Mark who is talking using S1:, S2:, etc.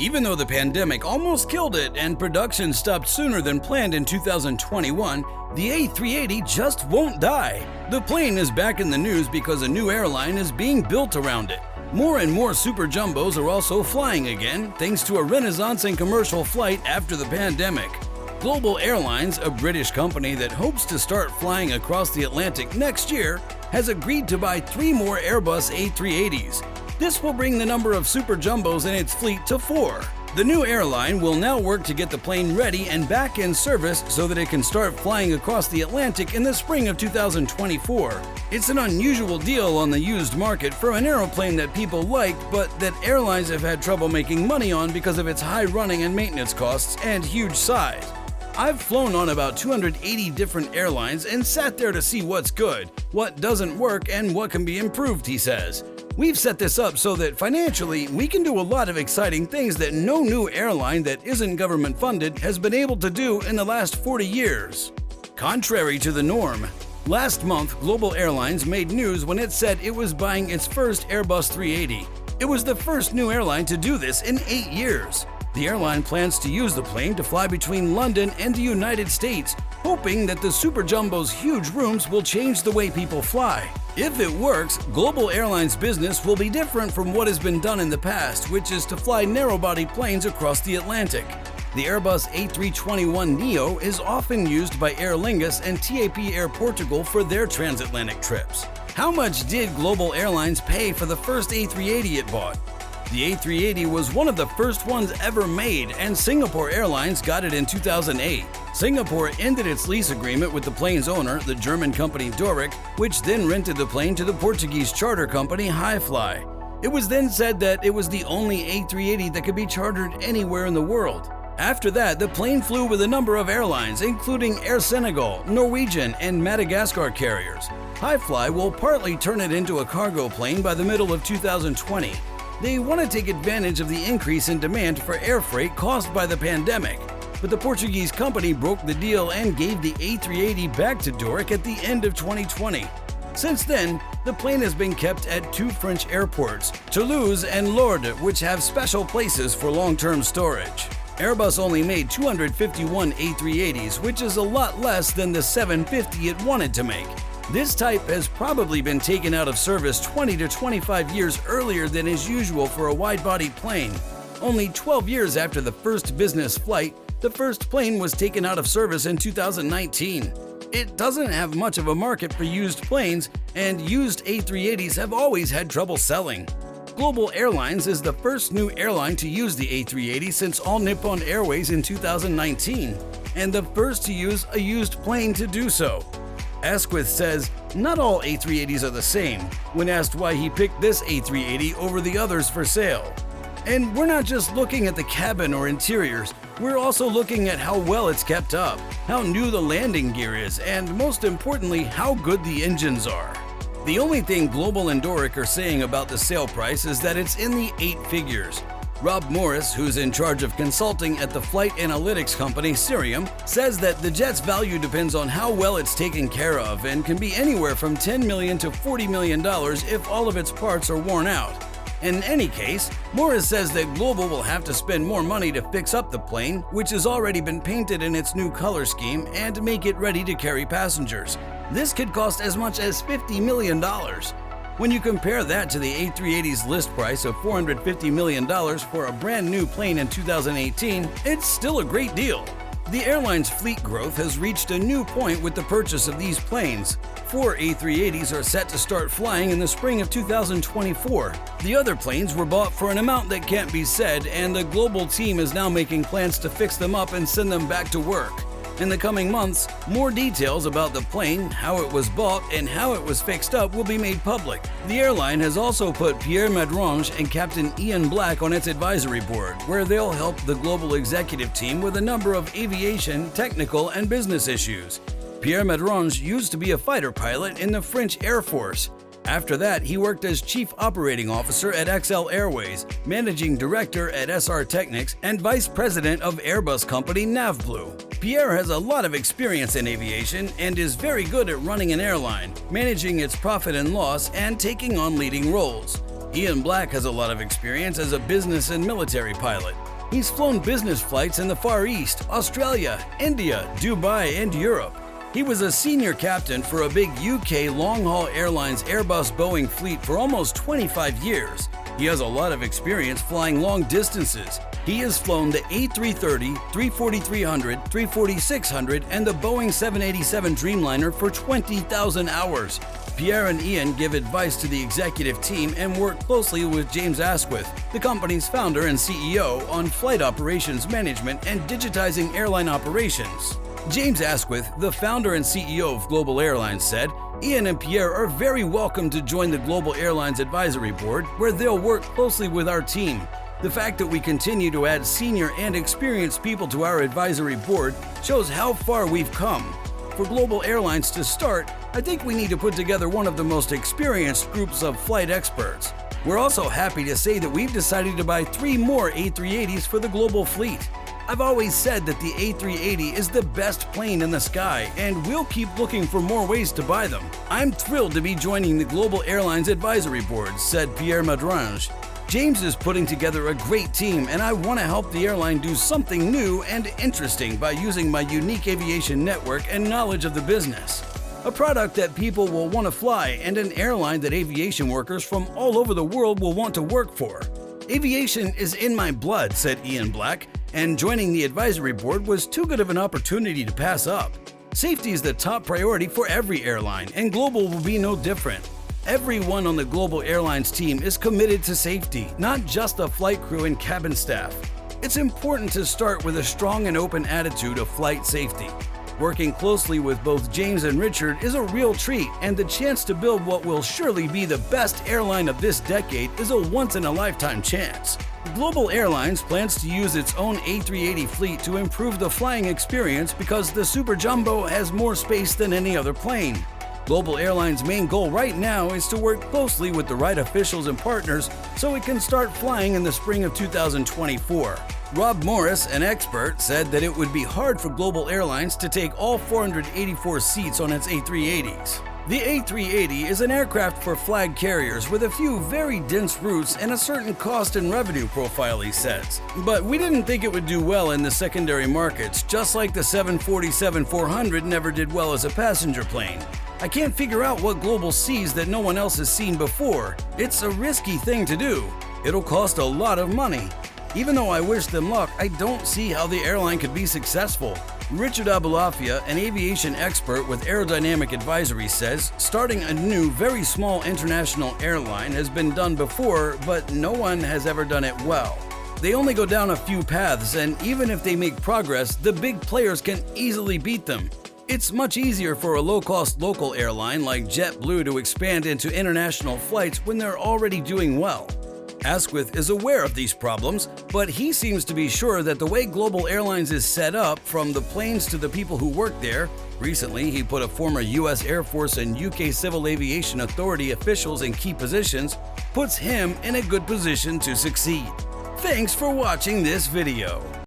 S1: Even though the pandemic almost killed it and production stopped sooner than planned in 2021, the A380 just won't die. The plane is back in the news because a new airline is being built around it. More and more super jumbos are also flying again, thanks to a renaissance in commercial flight after the pandemic. Global Airlines, a British company that hopes to start flying across the Atlantic next year, has agreed to buy 3 more Airbus A380s. This will bring the number of super jumbos in its fleet to 4. The new airline will now work to get the plane ready and back in service so that it can start flying across the Atlantic in the spring of 2024. It's an unusual deal on the used market for an aeroplane that people like, but that airlines have had trouble making money on because of its high running and maintenance costs and huge size. I've flown on about 280 different airlines and sat there to see what's good, what doesn't work, and what can be improved, he says. We've set this up so that financially we can do a lot of exciting things that no new airline that isn't government funded has been able to do in the last 40 years. Contrary to the norm, last month Global Airlines made news when it said it was buying its first Airbus 380. It was the first new airline to do this in 8 years. The airline plans to use the plane to fly between London and the United States, hoping that the Super Jumbo's huge rooms will change the way people fly. If it works, Global Airlines business will be different from what has been done in the past, which is to fly narrow-body planes across the Atlantic. The Airbus A321neo is often used by Aer Lingus and TAP Air Portugal for their transatlantic trips. How much did Global Airlines pay for the first A380 it bought? The A380 was one of the first ones ever made, and Singapore Airlines got it in 2008. Singapore ended its lease agreement with the plane's owner, the German company Doric, which then rented the plane to the Portuguese charter company Highfly. It was then said that it was the only A380 that could be chartered anywhere in the world. After that, the plane flew with a number of airlines, including Air Senegal, Norwegian, and Madagascar carriers. Highfly will partly turn it into a cargo plane by the middle of 2020. They want to take advantage of the increase in demand for air freight caused by the pandemic, but the Portuguese company broke the deal and gave the A380 back to Doric at the end of 2020. Since then, the plane has been kept at 2 French airports, Toulouse and Lourdes, which have special places for long-term storage. Airbus only made 251 A380s, which is a lot less than the 750 it wanted to make. This type has probably been taken out of service 20 to 25 years earlier than is usual for a wide-body plane. Only 12 years after the first business flight, the first plane was taken out of service in 2019. It doesn't have much of a market for used planes, and used A380s have always had trouble selling. Global Airlines is the first new airline to use the A380 since All Nippon Airways in 2019, and the first to use a used plane to do so. Asquith says, not all A380s are the same, when asked why he picked this A380 over the others for sale. And we're not just looking at the cabin or interiors, we're also looking at how well it's kept up, how new the landing gear is, and most importantly, how good the engines are. The only thing Global and Doric are saying about the sale price is that it's in the 8 figures. Rob Morris, who's in charge of consulting at the flight analytics company Cirium, says that the jet's value depends on how well it's taken care of and can be anywhere from $10 million to $40 million if all of its parts are worn out. In any case, Morris says that Global will have to spend more money to fix up the plane, which has already been painted in its new color scheme, and make it ready to carry passengers. This could cost as much as $50 million. When you compare that to the A380's list price of $450 million for a brand new plane in 2018, it's still a great deal. The airline's fleet growth has reached a new point with the purchase of these planes. 4 A380s are set to start flying in the spring of 2024. The other planes were bought for an amount that can't be said, and the Global team is now making plans to fix them up and send them back to work. In the coming months, more details about the plane, how it was bought, and how it was fixed up will be made public. The airline has also put Pierre Madrange and Captain Ian Black on its advisory board, where they'll help the Global executive team with a number of aviation, technical, and business issues. Pierre Madrange used to be a fighter pilot in the French Air Force. After that, he worked as Chief Operating Officer at XL Airways, Managing Director at SR Technics, and Vice President of Airbus company Navblue. Pierre has a lot of experience in aviation and is very good at running an airline, managing its profit and loss, and taking on leading roles. Ian Black has a lot of experience as a business and military pilot. He's flown business flights in the Far East, Australia, India, Dubai, and Europe. He was a senior captain for a big UK long-haul airlines Airbus Boeing fleet for almost 25 years. He has a lot of experience flying long distances. He has flown the A330, 340-300, 340-600, and the Boeing 787 Dreamliner for 20,000 hours. Pierre and Ian give advice to the executive team and work closely with James Asquith, the company's founder and CEO, on flight operations management and digitizing airline operations. James Asquith, the founder and CEO of Global Airlines, said, "Ian and Pierre are very welcome to join the Global Airlines Advisory Board, where they'll work closely with our team. The fact that we continue to add senior and experienced people to our advisory board shows how far we've come. For Global Airlines to start, I think we need to put together one of the most experienced groups of flight experts. We're also happy to say that we've decided to buy 3 more A380s for the global fleet. I've always said that the A380 is the best plane in the sky, and we'll keep looking for more ways to buy them. I'm thrilled to be joining the Global Airlines Advisory Board," said Pierre Madrange. "James is putting together a great team, and I want to help the airline do something new and interesting by using my unique aviation network and knowledge of the business. A product that people will want to fly, and an airline that aviation workers from all over the world will want to work for. Aviation is in my blood," said Ian Black, "and joining the advisory board was too good of an opportunity to pass up. Safety is the top priority for every airline, and Global will be no different. Everyone on the Global Airlines team is committed to safety, not just the flight crew and cabin staff. It's important to start with a strong and open attitude of flight safety. Working closely with both James and Richard is a real treat, and the chance to build what will surely be the best airline of this decade is a once-in-a-lifetime chance." Global Airlines plans to use its own A380 fleet to improve the flying experience because the Super Jumbo has more space than any other plane. Global Airlines' main goal right now is to work closely with the right officials and partners so it can start flying in the spring of 2024. Rob Morris, an expert, said that it would be hard for Global Airlines to take all 484 seats on its A380s. The A380 is an aircraft for flag carriers with a few very dense routes and a certain cost and revenue profile, he says. "But we didn't think it would do well in the secondary markets, just like the 747-400 never did well as a passenger plane. I can't figure out what Global sees that no one else has seen before. It's a risky thing to do. It'll cost a lot of money. Even though I wish them luck, I don't see how the airline could be successful." Richard Abulafia, an aviation expert with Aerodynamic Advisory, says starting a new, very small international airline has been done before, but no one has ever done it well. They only go down a few paths, and even if they make progress, the big players can easily beat them. It's much easier for a low-cost local airline like JetBlue to expand into international flights when they're already doing well. Asquith is aware of these problems, but he seems to be sure that the way Global Airlines is set up, from the planes to the people who work there — recently he put a former U.S. Air Force and UK Civil Aviation Authority officials in key positions — puts him in a good position to succeed. Thanks for watching this video.